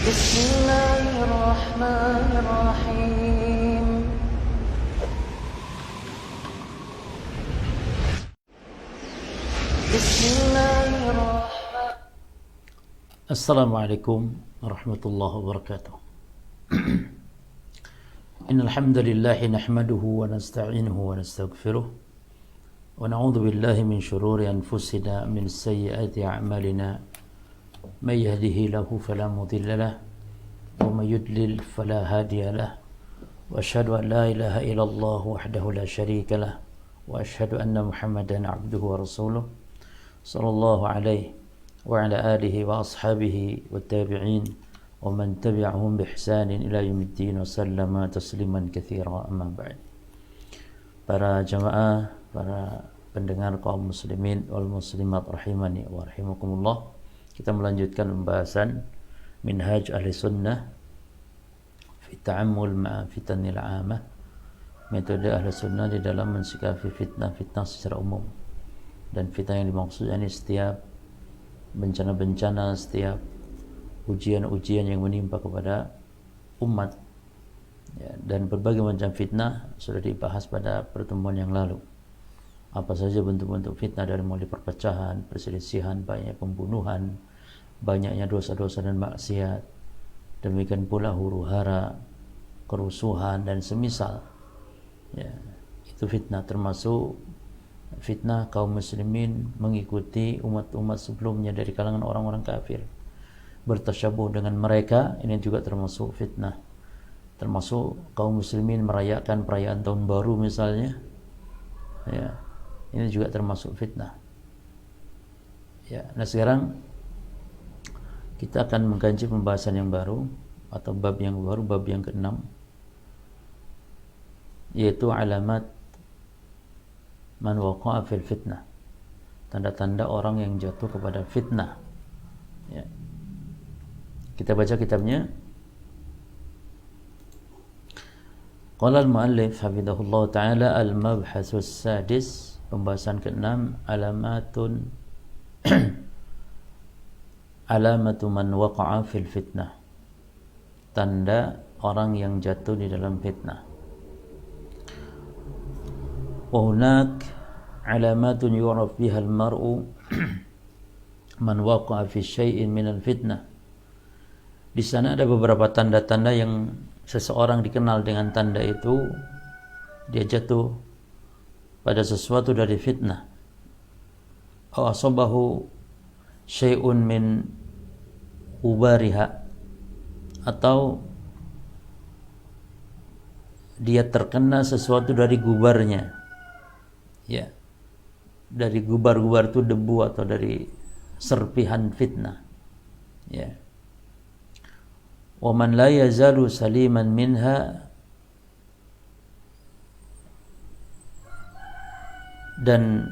بسم الله الرحمن الرحيم بسم الله الرحمن Assalamualaikum warahmatullahi wabarakatuh. Innal hamdalillah nahmaduhu wa nasta'inuhu wa nastaghfiruh wa na'udzu billahi min shururi anfusina min sayyiati a'malina may yahdihillahu fala mudilla lahu wa may yudlil fala hadiya lahu wa asyhadu an la ilaha illallah wahdahu la syarika lahu wa asyhadu anna Muhammadan 'abduhu wa rasuluh sallallahu alaihi wa ala alihi wa ashabihi wa tabi'in wa man tabi'ahum bi ihsanin ila yaumiddin wa sallama tasliman katsira amma ba'd. Para jamaah, para pendengar kaum muslimin wal muslimat rahimani wa rahimakumullah, kita melanjutkan pembahasan Minhaj Ahli Sunnah fi ta'ammul ma'a fitanil 'amah, metode Ahli Sunnah di dalam mensikapi fitnah-fitnah secara umum. Dan fitnah yang dimaksud ini setiap bencana-bencana, setiap ujian-ujian yang menimpa kepada umat, ya, dan berbagai macam fitnah sudah dibahas pada pertemuan yang lalu. Apa saja bentuk-bentuk fitnah, dari mulai perpecahan, perselisihan, banyak pembunuhan, banyaknya dosa-dosa dan maksiat, demikian pula huru-hara, kerusuhan dan semisal, ya, itu fitnah. Termasuk fitnah kaum muslimin mengikuti umat-umat sebelumnya dari kalangan orang-orang kafir, bertasyabuh dengan mereka, ini juga termasuk fitnah. Termasuk kaum muslimin merayakan perayaan tahun baru misalnya, ya, ini juga termasuk fitnah, ya. Nah, sekarang kita akan mengkaji pembahasan yang baru atau bab yang baru, bab yang ke-6, yaitu alamat man waqa'a fil fitnah, tanda-tanda orang yang jatuh kepada fitnah, ya. Kita baca kitabnya. Qala al-muallif hafidhahullah ta'ala, al-mabhasus sadis, pembahasan ke-6, alamatun alamatu man waqa'a fil fitnah, tanda orang yang jatuh di dalam fitnah. Wa hunak alamatun yu'raf biha al-mar'u man waqa'a fi syai'in min al-fitnah. Di sana ada beberapa tanda-tanda yang seseorang dikenal dengan tanda itu dia jatuh pada sesuatu dari fitnah. Aw asabahu syai'un min ubariha, atau dia terkena sesuatu dari gubarnya, ya, dari gubar-gubar itu debu atau dari serpihan fitnah, ya. Wa man la yazalu saliman minha, dan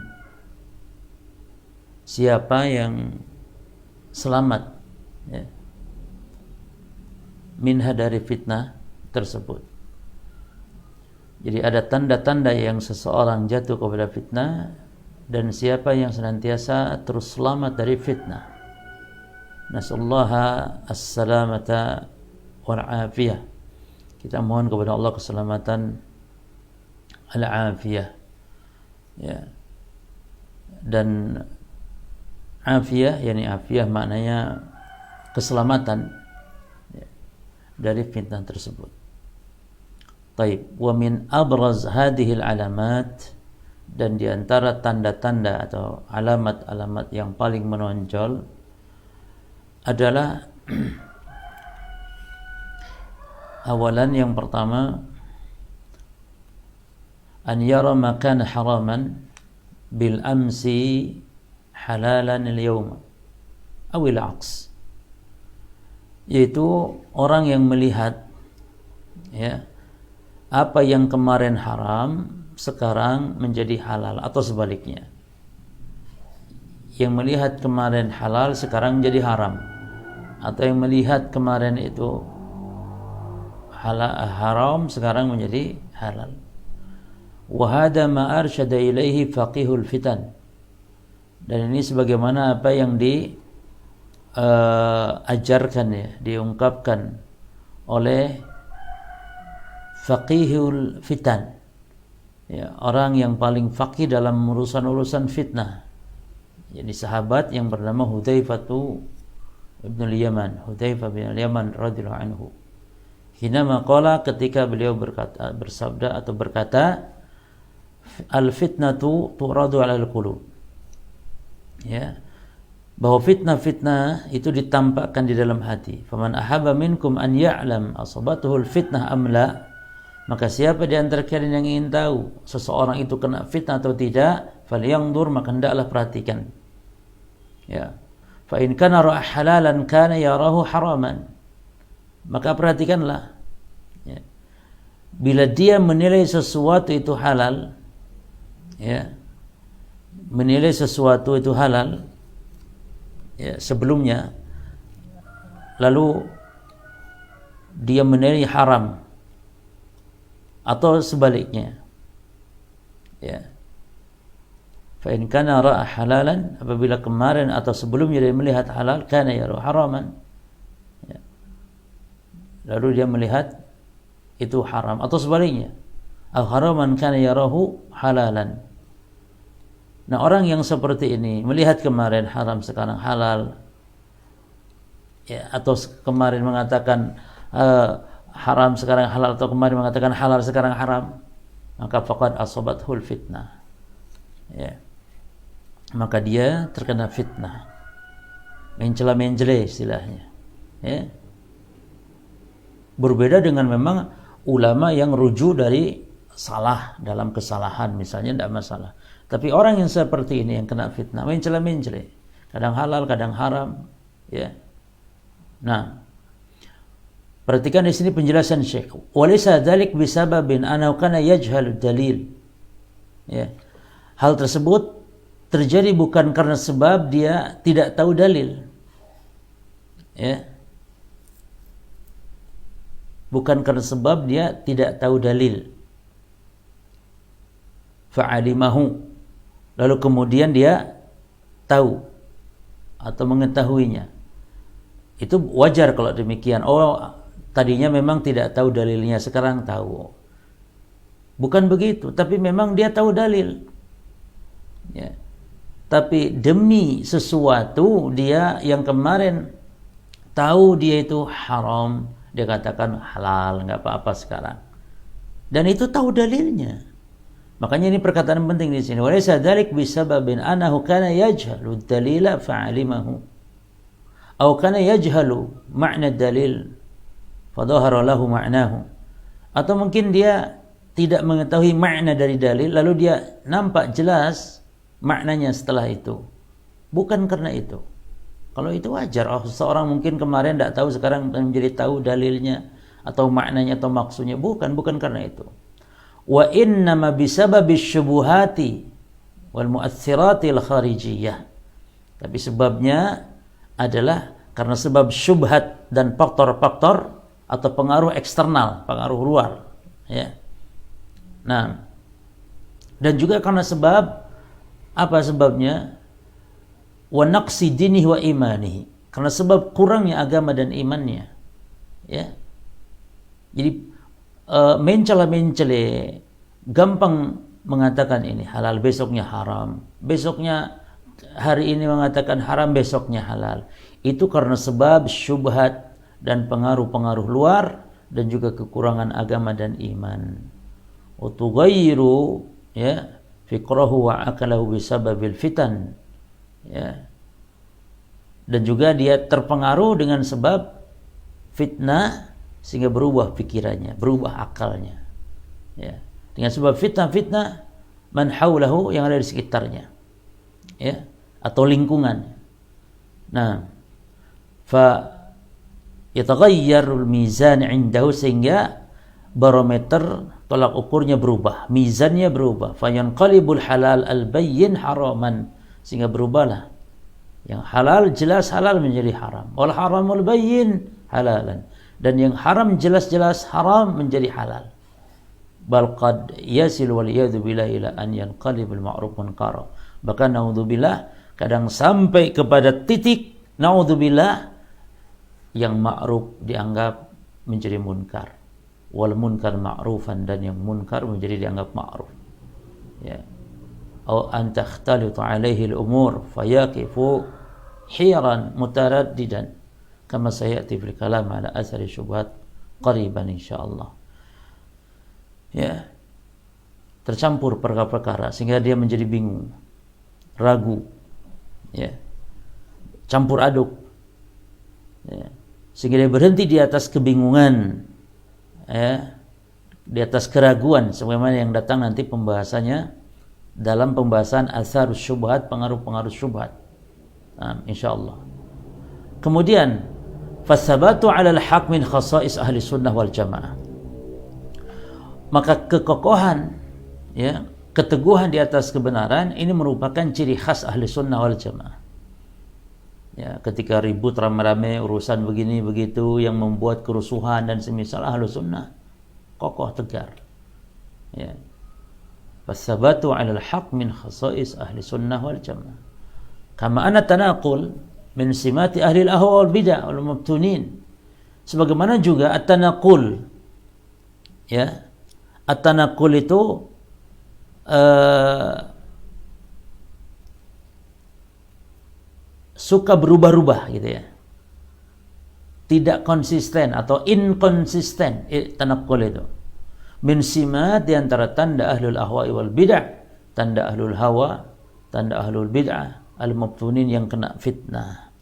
siapa yang selamat, ya, minha, dari fitnah tersebut. Jadi ada tanda-tanda yang seseorang jatuh kepada fitnah, dan siapa yang senantiasa terus selamat dari fitnah. Nasallaha as-salamata wal afiyah. Kita mohon kepada Allah keselamatan, al-afiyah, ya. Dan afiyah, yakni afiyah maknanya keselamatan, ya, dari fitnah tersebut. Taib. Wa min abraz hadhihi al-alamat, dan di antara tanda-tanda atau alamat-alamat yang paling menonjol adalah awalan, yang pertama, an yara ma kana haraman bil amsi halalan al-yawma aw al-aqs, yaitu orang yang melihat, ya, apa yang kemarin haram sekarang menjadi halal, atau sebaliknya, yang melihat kemarin halal sekarang menjadi haram, atau yang melihat kemarin itu haram sekarang menjadi halal. Wa hada ma arsyada ilaihi faqihul fitan, dan ini sebagaimana apa yang ajarkan ya, diungkapkan oleh faqihul fitan, ya, orang yang paling faqih dalam urusan-urusan fitnah. Jadi sahabat yang bernama Hudzaifah ibn al-Yaman, Hudzaifah bin al-Yaman radhiyallahu anhu. Hinama qala, ketika beliau berkata, al-fitnatu turadu 'alal qulub. Ya, bahwa fitnah-fitnah itu ditampakkan di dalam hati. Faman ahabba minkum an ya'lam asabatuhul fitnah am la, maka siapa di antara kalian yang ingin tahu seseorang itu kena fitnah atau tidak, falyanzur, maka hendaklah perhatikan. Ya. Fa in kana ra'a halalan kana yarahu haraman. Maka perhatikanlah. Ya. Bila dia menilai sesuatu itu halal, ya, menilai sesuatu itu halal, ya, sebelumnya, lalu dia menilai haram, atau sebaliknya, ya, fa in kana ra'a halalan, apabila kemarin atau sebelumnya dia melihat halal, kana yara haraman, ya, lalu dia melihat itu haram, atau sebaliknya, al haraman kana yarahu halalan. Nah, orang yang seperti ini melihat kemarin haram sekarang halal, ya, atau kemarin mengatakan haram sekarang halal, atau kemarin mengatakan halal sekarang haram, maka faqad asabathul fitnah, ya, maka dia terkena fitnah, mencela-mencela istilahnya, ya. Berbeda dengan memang ulama yang rujuk dari salah dalam kesalahan misalnya, tidak masalah. Tapi orang yang seperti ini yang kena fitnah, mencela-mencela, kadang halal, kadang haram, ya. Nah, perhatikan di sini penjelasan Syekh. Walaysa dzalik bisababin annahu kana yajhalu dalil. Ya. Hal tersebut terjadi bukan karena sebab dia tidak tahu dalil. Ya. Bukan karena sebab dia tidak tahu dalil. Fa'alimahu, lalu kemudian dia tahu atau mengetahuinya. Itu wajar kalau demikian. Oh, tadinya memang tidak tahu dalilnya, sekarang tahu. Bukan begitu, tapi memang dia tahu dalil. Ya. Tapi demi sesuatu dia yang kemarin tahu dia itu haram, dia katakan halal, nggak apa-apa sekarang. Dan itu tahu dalilnya. Makanya ini perkataan penting di sini. Walaysa dzalik bisababin annahu kana yajhalu dalila fa'alimahu. Atau kana yajhalu ma'na dalil fadhahara lahu ma'nahu. Atau mungkin dia tidak mengetahui makna dari dalil, lalu dia nampak jelas maknanya setelah itu. Bukan karena itu. Kalau itu wajar. Oh, seseorang mungkin kemarin tidak tahu, sekarang menjadi tahu dalilnya atau maknanya atau maksudnya. Bukan karena itu. Wa innama bisababis syubuhati wal mu'athiratil kharijiyah. Tapi sebabnya adalah karena sebab syubhat dan faktor-faktor atau pengaruh eksternal, pengaruh luar, ya. Nah, dan juga karena sebab apa sebabnya? Wa naqsi dinihi wa imanihi, karena sebab kurangnya agama dan imannya, ya. Jadi mencela-mencela, gampang mengatakan ini halal, besoknya haram, besoknya hari ini mengatakan haram, besoknya halal. Itu karena sebab syubhat dan pengaruh-pengaruh luar dan juga kekurangan agama dan iman. Wa tughayyiru, ya, fikrahu wa akalahu bisababil fitan. Ya. Dan juga dia terpengaruh dengan sebab fitnah sehingga berubah pikirannya, berubah akalnya. Ya. Dengan sebab fitnah-fitnah man haulahu, yang ada di sekitarnya. Ya, atau lingkungan. Nah, fa yataghayyarul mizan 'indahu, sehingga barometer tolak ukurnya berubah, mizannya berubah. Fa yanqalibul halal al-bayyin haraman, sehingga berubahlah yang halal jelas halal menjadi haram, wal haramul bayyin halalan, dan yang haram jelas-jelas haram menjadi halal. Bal qad yasil wal yadu billah ila an yanqalibul ma'ruf munkara. Bahkan naudzubillah, kadang sampai kepada titik Naudzubillah, yang ma'ruf dianggap menjadi munkar, wal munkar ma'rufan, dan yang munkar menjadi dianggap ma'ruf. Ya. Atau an takhtalitu alaihi al-umur fayaqifu hiran mutaraddidan kama sayati fil kalam ala athari syubhat qariban insyaallah. Ya. Tercampur perkara-perkara sehingga dia menjadi bingung, ragu, ya, campur aduk, ya, sehingga dia berhenti di atas kebingungan, ya, di atas keraguan, sebagaimana yang datang nanti pembahasannya dalam pembahasan atharus syubhat, pengaruh-pengaruh syubhat, insyaallah. Kemudian fasabatu 'alal haq min khasais ahli sunnah wal jamaah, maka kekokohan, ya, keteguhan di atas kebenaran ini merupakan ciri khas ahli sunnah wal jamaah. Ya, ketika ribut rame-rame urusan begini begitu yang membuat kerusuhan dan semisal, ahli sunnah kokoh tegar. Ya. Fasabatu 'alal haq min khasais ahli sunnah wal jamaah. Kama anna tanaqul min simati ahli al-ahwa wal bid'ah wal mubtunin. Sebagaimana juga at-tanaqul, ya, at-tanaqul itu suka berubah-ubah gitu ya, tidak konsisten atau inkonsisten. Tanaqul itu min simat, di antara tanda ahlul ahwa wal bid'ah, tanda ahlul hawa, tanda ahlul bid'ah, al-mubtunin, yang kena fitnah,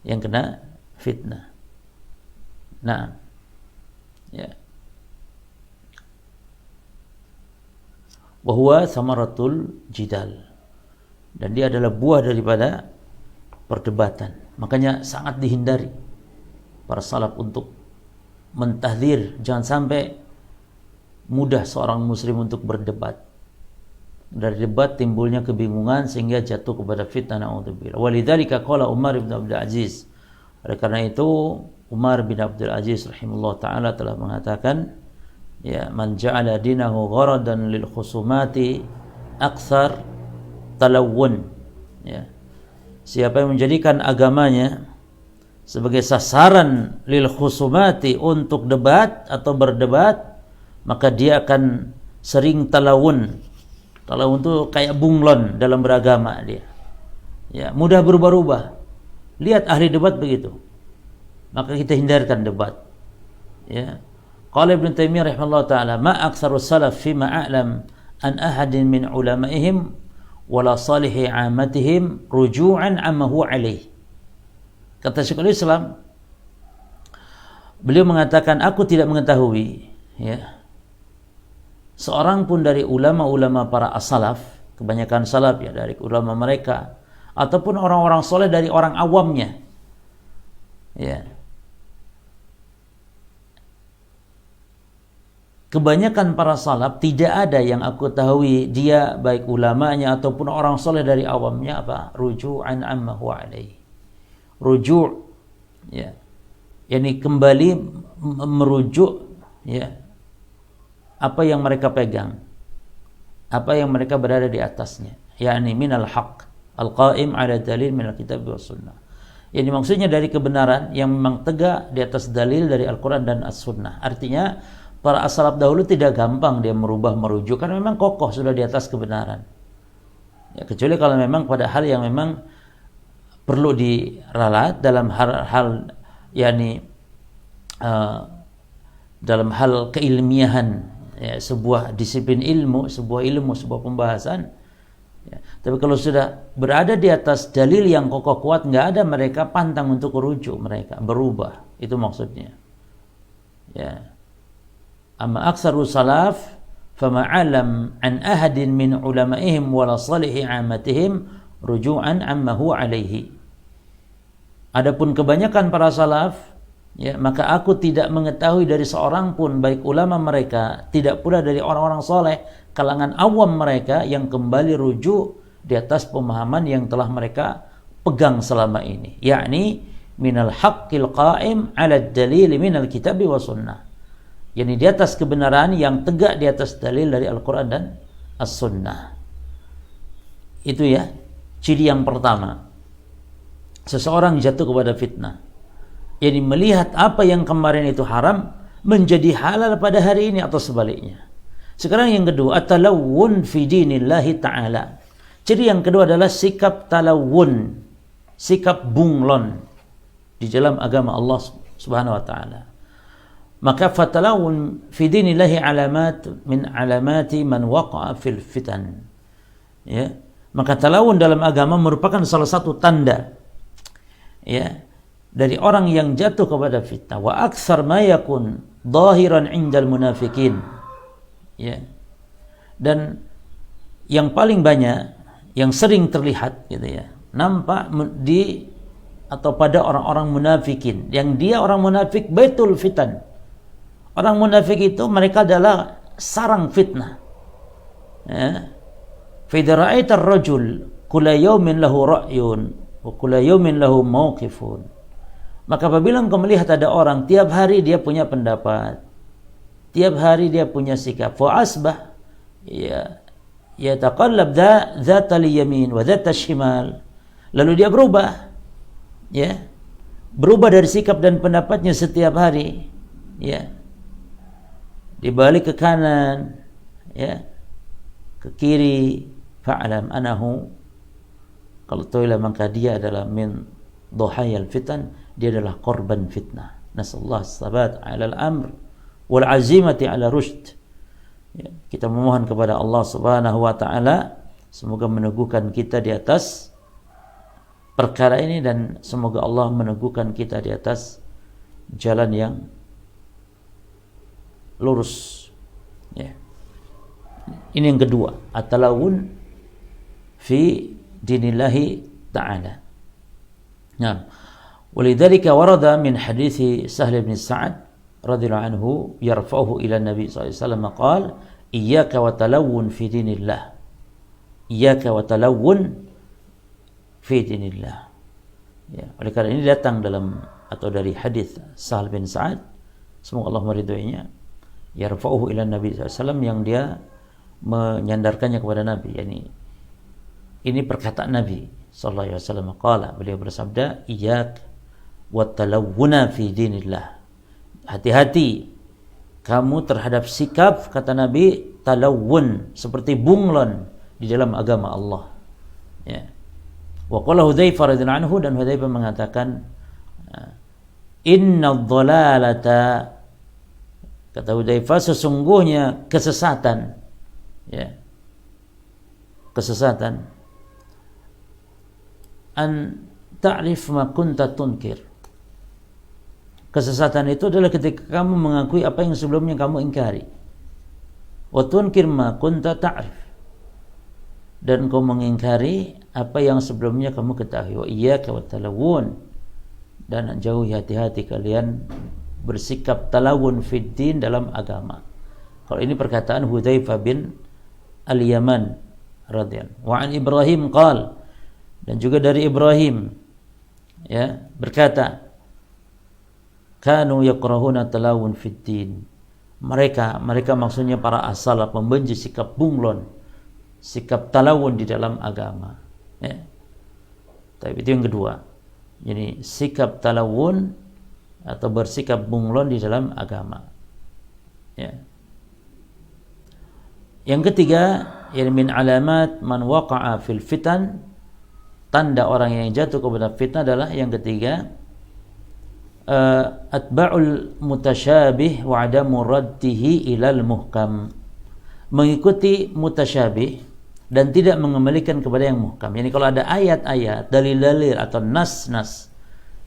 yang kena fitnah. Nah, ya, wa huwa samaratul jidal, dan dia adalah buah daripada perdebatan. Makanya sangat dihindari para salaf untuk mentahdzir, jangan sampai mudah seorang muslim untuk berdebat. Dari debat timbulnya kebingungan sehingga jatuh kepada fitnah, naudzubillah. Walidzalika qala Umar bin Abdul Aziz, oleh karena itu Umar bin Abdul Aziz rahimahullah taala telah mengatakan, ya, man ja'ala dinahu gharadan lil khusumati aktsar talawun, ya, siapa yang menjadikan agamanya sebagai sasaran lil khusumati, untuk debat atau berdebat, maka dia akan sering talawun. Talawun itu kayak bunglon dalam beragama dia, ya, mudah berubah-ubah. Lihat ahli debat begitu, maka kita hindarkan debat, ya. Qala Ibnu Taimiyah rahimahullah taala, ma aktsaru salaf fi ma a'lam an ahadin min ulamaihim wala salihi amatihim ruju'an amma huwa alaih. Kata Syekhul Islam, beliau mengatakan, aku tidak mengetahui, ya, seorang pun dari ulama-ulama para as-salaf, kebanyakan salaf, ya, dari ulama mereka ataupun orang-orang soleh dari orang awamnya, ya, kebanyakan para salaf tidak ada yang aku tahui dia, baik ulamanya ataupun orang soleh dari awamnya, apa? Ruju'an amma huwa alaihi. Ruju', ya, yakni kembali merujuk, ya, apa yang mereka pegang, apa yang mereka berada di atasnya, yakni minal haqq al-qa'im ala dalil minal kitab wa sunnah. Ini maksudnya dari kebenaran yang memang tegak di atas dalil dari Al-Quran dan As-Sunnah. Artinya para as-salaf dahulu tidak gampang dia merubah merujuk, karena memang kokoh sudah di atas kebenaran. Ya, kecuali kalau memang pada hal yang memang perlu diralat dalam hal yakni dalam hal keilmiahan, ya, sebuah disiplin ilmu, sebuah pembahasan. Ya. Tapi kalau sudah berada di atas dalil yang kokoh kuat, nggak ada mereka pantang untuk merujuk, mereka berubah. Itu maksudnya. Ya. Amma aktsaru salaf fama alam an ahadin min ulamaihim wala salihi amatihim ruju'an amma huwa alaihi. Adapun kebanyakan para salaf, ya, maka aku tidak mengetahui dari seorang pun, baik ulama mereka, tidak pula dari orang-orang soleh, kalangan awam mereka, yang kembali rujuk di atas pemahaman yang telah mereka pegang selama ini, yakni minal haqqil qa'im ala dalil minal kitabi wa sunnah, yakni di atas kebenaran yang tegak di atas dalil dari Al-Quran dan As-Sunnah. Itu, ya, ciri yang pertama. seseorang jatuh kepada fitnah, yakni melihat apa yang kemarin itu haram menjadi halal pada hari ini atau sebaliknya. Sekarang yang kedua, at-talawun fi dinillahi ta'ala. Ciri yang kedua adalah sikap talawun, sikap bunglon di dalam agama Allah Subhanahu wa taala. Maka fatalawun fi dinillahi alamat min alamati man waqa'a fil fitan. Ya. Maka talawun dalam agama merupakan salah satu tanda, ya, dari orang yang jatuh kepada fitnah. Wa aktsar ma yakun dhahiran 'indal munafikin. Ya. Dan yang paling banyak, yang sering terlihat gitu ya, nampak di atau pada orang-orang munafikin, yang dia orang munafik baitul fitan. Orang munafik itu mereka adalah sarang fitnah. Ya. Fa idza ra'aita ar-rajul kulla yawmin lahu ra'yun wa kulla yawmin lahu mawqifun. Maka apabila engkau melihat ada orang tiap hari dia punya pendapat, tiap hari dia punya sikap, fa asbah ya yataqallab dzat al-yamin wa dzat al-shimal, lalu dia berubah, ya, berubah dari sikap dan pendapatnya setiap hari, ya, dibalik ke kanan, ya, ke kiri, fa'lam anahu, kalau toilah maka dia adalah min dhahayal fitan, dia adalah korban fitnah. Nasallahu as-sabat 'ala al-amr wal 'azimati 'ala rusyd. Ya, kita memohon kepada Allah Subhanahu wa taala semoga meneguhkan kita di atas perkara ini, dan semoga Allah meneguhkan kita di atas jalan yang lurus. Ya. Ini yang kedua, at-talawun fi dinillahi ta'ala. Nah, walidzalika warada min hadithi Sahl bin Sa'ad radhiyallahu anhu yarfa'uhu ila Nabi sallallahu alaihi wasallam qala iyyaka wa talawun fi dinillah. Iyyaka wa talawun fi dinillah. Ya, oleh karena ini datang dalam atau dari hadis Sahl bin Sa'ad, semoga Allah meridhoinya, yarfa'uhu ila Nabi sallallahu alaihi wasallam, yang dia menyandarkannya kepada Nabi, yakni ini perkataan Nabi sallallahu alaihi wasallam. Qala, beliau bersabda, iyyak wa talawuna fi dinillah. Hati-hati kamu terhadap sikap, kata Nabi, talawun, seperti bunglon di dalam agama Allah. Ya. Wa qala Hudzaifah radhiyallahu anhu, dan Hudzaifah mengatakan, inna dhalalata, kata Hudzaifah, sesungguhnya kesesatan, ya, kesesatan, an ta'rif ma kunta tunkir. Kesesatan itu adalah ketika kamu mengakui apa yang sebelumnya kamu ingkari. Wa tunkir ma kunta ta'rif, dan kau mengingkari apa yang sebelumnya kamu ketahui. Wa iyyaka wat talawun, dan jauhi, hati-hati kalian bersikap talawun fid din, dalam agama. Kalau ini perkataan Hudzaifah bin Al-Yaman radhiyallahu. Wa an Ibrahim qala, dan juga dari Ibrahim, ya, berkata, kanu yakrahuna talawun fid din. Mereka maksudnya para as-salaf membenci sikap bunglon, sikap talawun di dalam agama. Ya. Tapi itu yang kedua. Jadi sikap talawun atau bersikap bunglon di dalam agama. Ya. Yang ketiga, yang min alamat man waqa'a fil fitan, tanda orang yang jatuh kepada fitnah adalah yang ketiga, atba'ul mutasyabih wa adamu raddihi ilal muhkam, mengikuti mutasyabih dan tidak mengembalikan kepada yang muhkam. Yani kalau ada ayat-ayat, dalil-dalil atau nas-nas,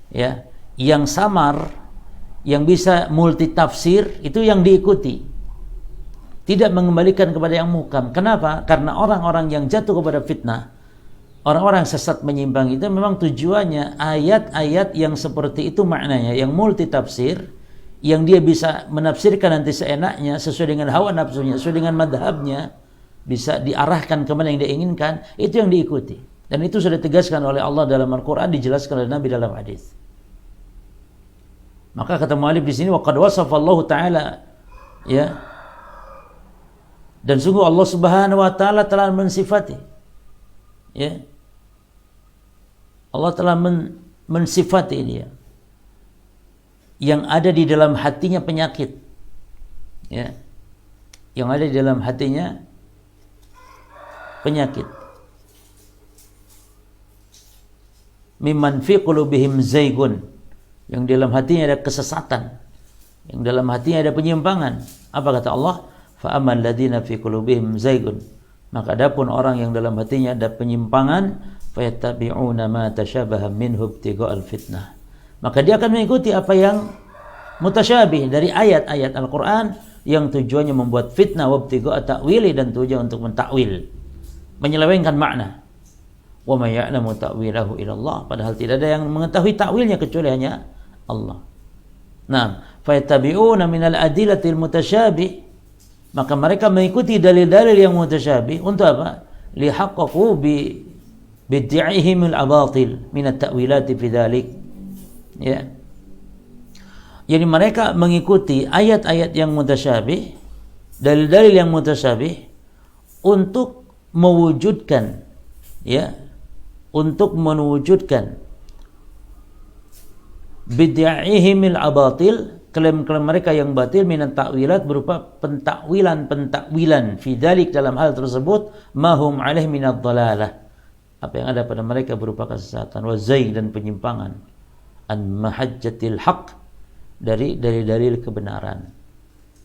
ya, yang samar, yang bisa multi tafsir, itu yang diikuti, tidak mengembalikan kepada yang muhkam. Kenapa? Karena orang-orang yang jatuh kepada fitnah, orang-orang sesat menyimpang itu memang tujuannya ayat-ayat yang seperti itu maknanya, yang multi tafsir, yang dia bisa menafsirkan nanti seenaknya, sesuai dengan hawa nafsunya, sesuai dengan madhabnya, bisa diarahkan kemana yang dia inginkan, itu yang diikuti. Dan itu sudah ditegaskan oleh Allah dalam Al-Quran, dijelaskan oleh Nabi dalam hadis. Maka kata mu'alif di sini, wa qad wasafa Allah Ta'ala, ya, dan sungguh Allah Subhanahu wa Ta'ala telah mensifati, ya, Allah telah mensifati dia. Yang ada di dalam hatinya penyakit. Ya. Yang ada di dalam hatinya penyakit. Mimman fi qulubihim zaygun. Yang di dalam hatinya ada kesesatan. Yang dalam hatinya ada penyimpangan. Apa kata Allah? Fa ammal ladzina fi qulubihim zaygun. Maka adapun orang yang dalam hatinya ada penyimpangan, fayattabi'una ma tashabaha minhu ibtigha'al fitnah. Maka dia akan mengikuti apa yang mutasyabih dari ayat-ayat Al-Qur'an yang tujuannya membuat fitnah, wabtigha' ta'wili, dan tujuan untuk mentakwil, menyelewengkan makna. Wa may ya'lamu ta'wilahu illa Allah, padahal tidak ada yang mengetahui takwilnya kecuali hanya Allah. Nah, fayattabi'una minal adillatil mutasyabih, maka mereka mengikuti dalil-dalil yang mutasyabih untuk apa? Lihaqqaqu bid'ihim al-abatil min at-ta'wilati fi dzalik. Ya. Jadi mereka mengikuti ayat-ayat yang mutasyabih, dalil-dalil yang mutasyabih untuk mewujudkan, ya, untuk mewujudkan bid'ahimil abatil, klaim-klaim mereka yang batil, minat ta'wilat, berupa pentakwilan fi dzalik, dalam hal tersebut, mahum alaih minad dhalalah, apa yang ada pada mereka berupa kesesatan, wa zayg, dan penyimpangan, an mahajjatil haqq, dari dalil-dalil kebenaran.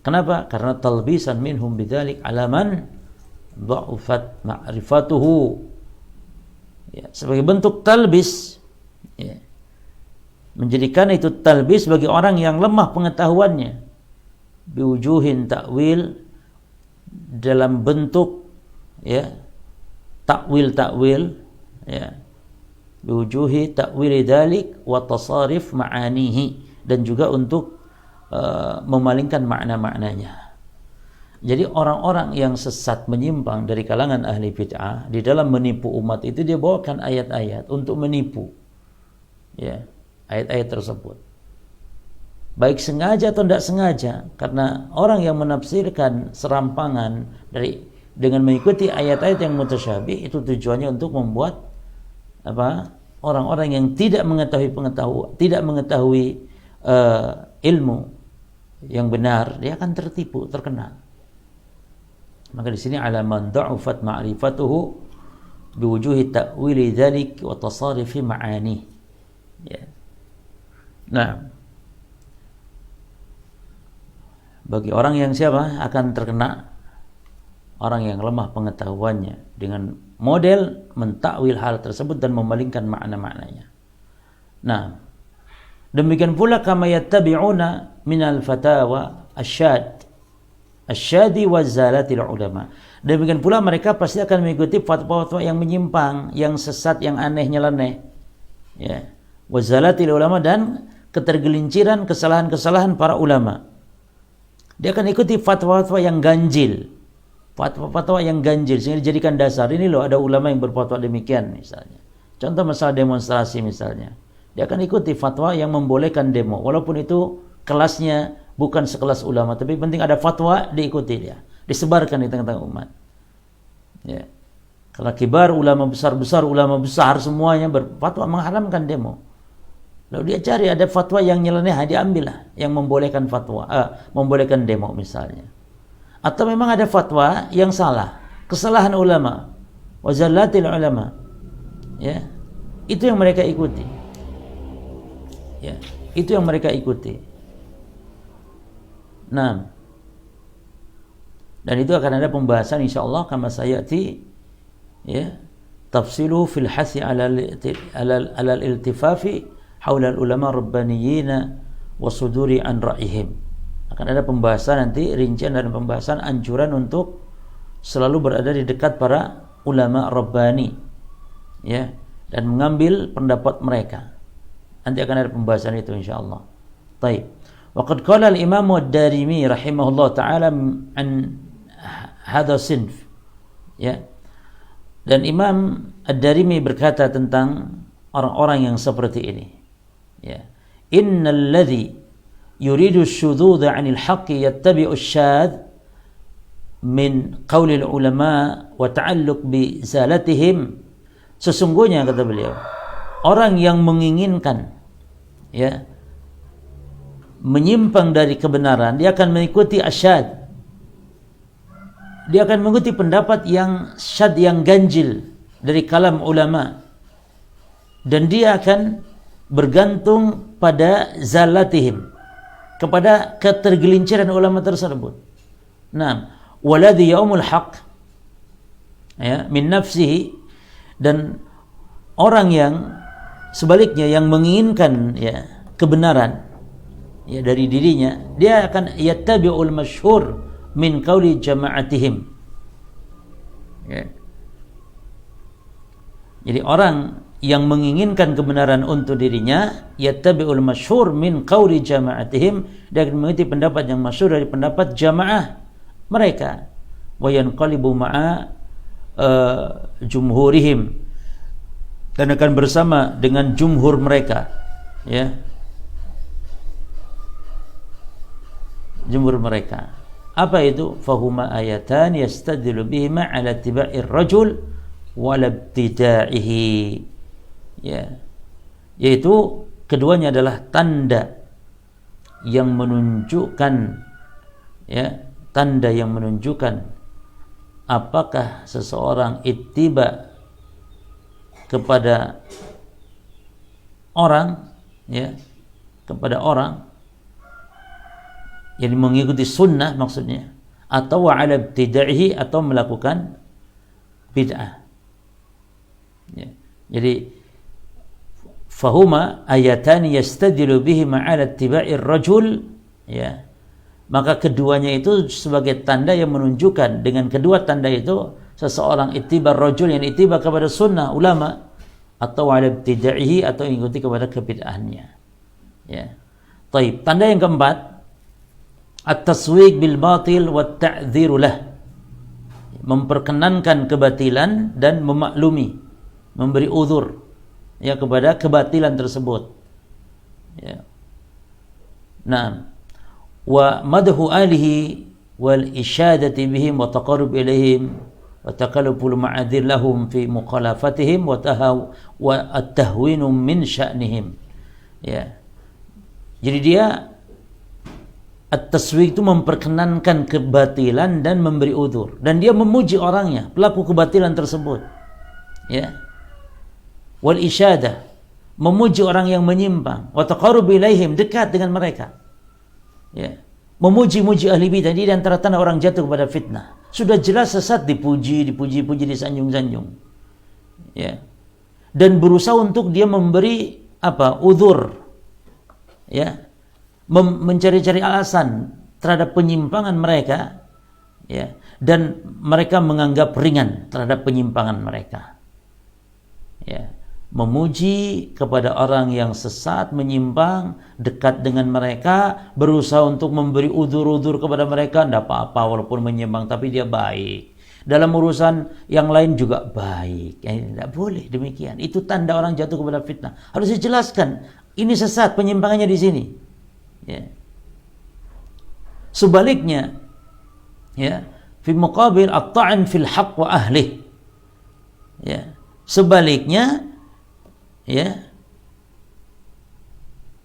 Kenapa? Karena talbisan minhum bidzalik alaman dha'ufat ma'rifatuhu. Ya, sebagai bentuk talbis, ya, menjadikan itu talbis bagi orang yang lemah pengetahuannya, biwujuhin ta'wil, dalam bentuk, ya, takwil, ya, biwujuhi ta'wili dzalik wa tasarif ma'anihi, dan juga untuk memalingkan makna-maknanya. Jadi orang-orang yang sesat, menyimpang dari kalangan ahli bid'ah, di dalam menipu umat itu dia bawakan ayat-ayat untuk menipu, ya, ayat-ayat tersebut, baik sengaja atau tidak sengaja, karena orang yang menafsirkan serampangan dengan mengikuti ayat-ayat yang mutasyabih itu tujuannya untuk membuat apa? Orang-orang yang tidak mengetahui ilmu yang benar, dia akan tertipu, terkena. Maka di sini alaman dha'ufat ma'rifatuhu biwujuhi ta'wili dzalik wa tasarifi ma'ani. Ya. Nah, bagi orang yang siapa akan terkena, orang yang lemah pengetahuannya dengan model mentakwil hal tersebut dan memalingkan makna-maknanya. Nah, demikian pula kama yattabi'una minal fatawa asyadi wa zalatil ulama. Demikian pula mereka pasti akan mengikuti fatwa-fatwa yang menyimpang, yang sesat, yang aneh, nyeleneh, ya, wa zalatil ulama, dan ketergelinciran, kesalahan-kesalahan para ulama. Dia akan ikuti fatwa-fatwa yang ganjil, fatwa-fatwa yang ganjil, sehingga dijadikan dasar. Ini loh, ada ulama yang berfatwa demikian misalnya. Contoh masalah demonstrasi misalnya, dia akan ikuti fatwa yang membolehkan demo, walaupun itu kelasnya bukan sekelas ulama, tapi penting ada fatwa, diikuti dia, disebarkan di tengah-tengah umat. Ya. Kalau kibar ulama ulama besar semuanya berfatwa mengharamkan demo, lalu dia cari ada fatwa yang nyeleneh, diambillah yang membolehkan membolehkan demo misalnya. Atau memang ada fatwa yang salah, kesalahan ulama, wazallatil ulama, ya, itu yang mereka ikuti. Ya, itu yang mereka ikuti. Nah, dan itu akan ada pembahasan insyaallah kama sayati, ya, tafsilu fil hasi ala al-iltifafi haula al-ulama rabbaniyina wa suduri an ra'ihim. Akan ada pembahasan nanti, rincian dan pembahasan anjuran untuk selalu berada di dekat para ulama rabbani, ya, dan mengambil pendapat mereka. Nanti akan ada pembahasan itu insyaallah. Baik. Waqad qala al-Imam ad-Darimi rahimahullah taala an hadha sinf. Ya. Dan Imam ad-Darimi berkata tentang orang-orang yang seperti ini. Ya. Innal ladzi yuridu asy-syudud 'anil haqqi yattabi'u asy-syadz min qaulil ulama wa ta'alluq bi zalatihim. Sesungguhnya, kata beliau, orang yang menginginkan ya menyimpang dari kebenaran, dia akan mengikuti asyad. Dia akan mengikuti pendapat yang syad, yang ganjil dari kalam ulama. Dan dia akan bergantung pada zalatihim, kepada ketergelinciran ulama tersebut. Nah, waladhi yaumul haq ya min nafsihi, dan orang yang sebaliknya yang menginginkan ya kebenaran ya dari dirinya, dia akan yattabi'ul masyhur min qauli jama'atihim ya. Jadi orang yang menginginkan kebenaran untuk dirinya, yattabi'ul masyhur min qauli jama'atihim, dia akan mengikuti pendapat yang masyhur dari pendapat jamaah mereka, wa yanqalibu ma'a jumhurihim, dan akan bersama dengan jumhur mereka ya, jumhur mereka. Apa itu? Fahuma ayatan yastadillu bihima ala tiba'ir rajul wala ibtida'ihi ya, yaitu keduanya adalah tanda yang menunjukkan ya, tanda yang menunjukkan apakah seseorang ittiba kepada orang ya, kepada orang yang mengikuti sunnah maksudnya, atau ala ibtida'ihi, atau melakukan bid'ah ya. Jadi fahuma ayatani yastadilu bihima ala ittiba'ir rajul ya, maka keduanya itu sebagai tanda yang menunjukkan, dengan kedua tanda itu seseorang ittiba rajul, yang ittiba kepada sunnah ulama, atau ala ibtida'ihi, atau mengikuti kepada kebid'ahannya ya. Taib. Tanda yang keempat, at-taswiq bil batil wa ta'dziru lah, memperkenankan kebatilan dan memaklumi, memberi uzur ya kepada kebatilan tersebut ya. Nah, wa madhu alihi wal isyadati bihim wa taqarrub ilaihim wa taqallubul ma'adzir lahum fi mukhalafatihim wa at-tahwinu min sya'nihim ya. Jadi dia at-taswiq itu memperkenankan kebatilan dan memberi uzur, dan dia memuji orangnya, pelaku kebatilan tersebut ya. Wal isyadah, memuji orang yang menyimpang, wa taqarrub ilaihim, dekat dengan mereka ya. Memuji-muji ahli bidah, ini antara tanda orang jatuh kepada fitnah. Sudah jelas sesat, dipuji, disanjung-sanjung ya. Dan berusaha untuk dia memberi apa? Uzur ya, mencari-cari alasan terhadap penyimpangan mereka ya, dan mereka menganggap ringan terhadap penyimpangan mereka ya. Memuji kepada orang yang sesat, menyimpang, dekat dengan mereka, berusaha untuk memberi udzur-udzur kepada mereka, tidak apa-apa walaupun menyimpang, tapi dia baik dalam urusan yang lain juga baik ya. Tidak boleh demikian, itu tanda orang jatuh kepada fitnah. Harus dijelaskan, ini sesat, penyimpangannya di sini ya. Sebaliknya ya, fi muqabil at-ta'n fil haqq wa ahli ya, sebaliknya ya,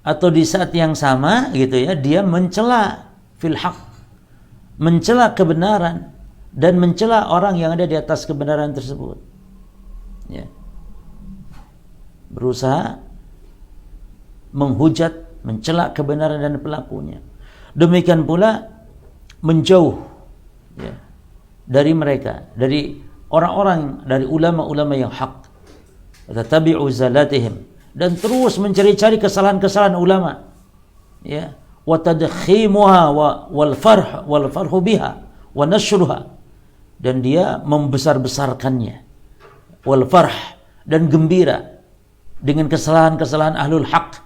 atau di saat yang sama gitu ya, dia mencela fil haq, mencela kebenaran dan mencela orang yang ada di atas kebenaran tersebut ya. Berusaha menghujat, mencela kebenaran dan pelakunya. Demikian pula menjauh ya, dari mereka, dari orang-orang, dari ulama-ulama yang hak, tatabi'u zalatihim, dan terus mencari-cari kesalahan-kesalahan ulama ya, wa tadkhimuha wal farhu biha wa nashruha, dan dia membesar-besarkannya, wal farh, dan gembira dengan kesalahan-kesalahan ahlul haq,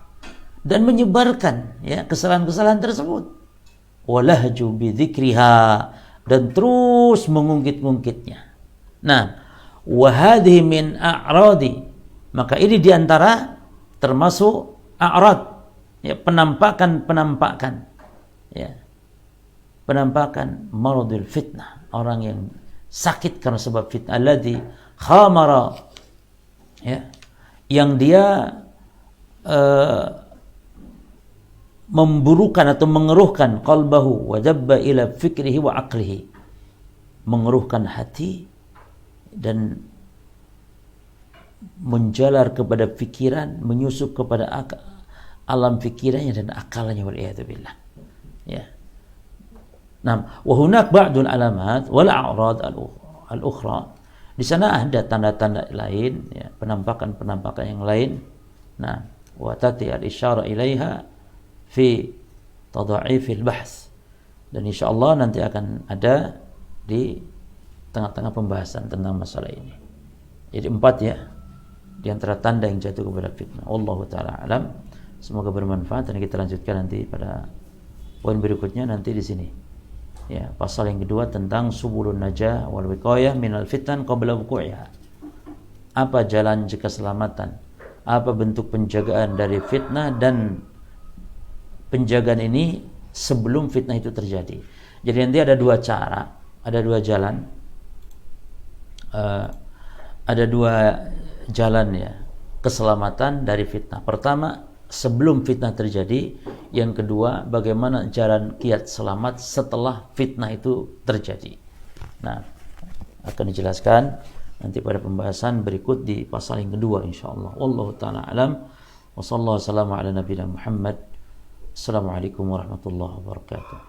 dan menyebarkan ya kesalahan-kesalahan tersebut, walahju bi dzikriha, dan terus mengungkit-ungkitnya. Nah, wa hadhihi min a'radi, maka ini diantara termasuk a'rad ya, penampakan ya, penampakan maradul fitnah, orang yang sakit karena sebab fitnah, alladzi khamara ya, yang dia memburukan atau mengeruhkan qalbahu wa dabba ila fikrihi wa aqlihi, mengeruhkan hati dan menjalar kepada pikiran, menyusup kepada alam pikirannya dan akalnya, waliyadzubillah. Ya. Nah, wa hunak ba'dul alamat wal a'rad al-ukhra. Di sana ada tanda-tanda lain, ya, penampakan-penampakan yang lain. Nah, wa tati al-isyara ilaiha fi tadha'ifil bahs. Dan insyaallah nanti akan ada di tengah-tengah pembahasan tentang masalah ini. Jadi 4 ya di antara tanda yang jatuh kepada fitnah. Wallahu taala alam. Semoga bermanfaat dan kita lanjutkan nanti pada poin berikutnya nanti di sini. Ya, pasal yang kedua tentang subulun najah wal wiqayah minal fitan qabla wuqu'iha. Apa jalan keselamatan? Apa bentuk penjagaan dari fitnah dan penjagaan ini sebelum fitnah itu terjadi. Jadi nanti ada 2 cara, ada 2 jalan. Ada 2 jalan ya keselamatan dari fitnah. Pertama, sebelum fitnah terjadi. Yang kedua, bagaimana jalan kiat selamat setelah fitnah itu terjadi. Nah, akan dijelaskan nanti pada pembahasan berikut di pasal yang kedua insyaallah. Wallahu taala alam. Wa sallallahu ala nabiyina Muhammad. Assalamualaikum warahmatullahi wabarakatuh.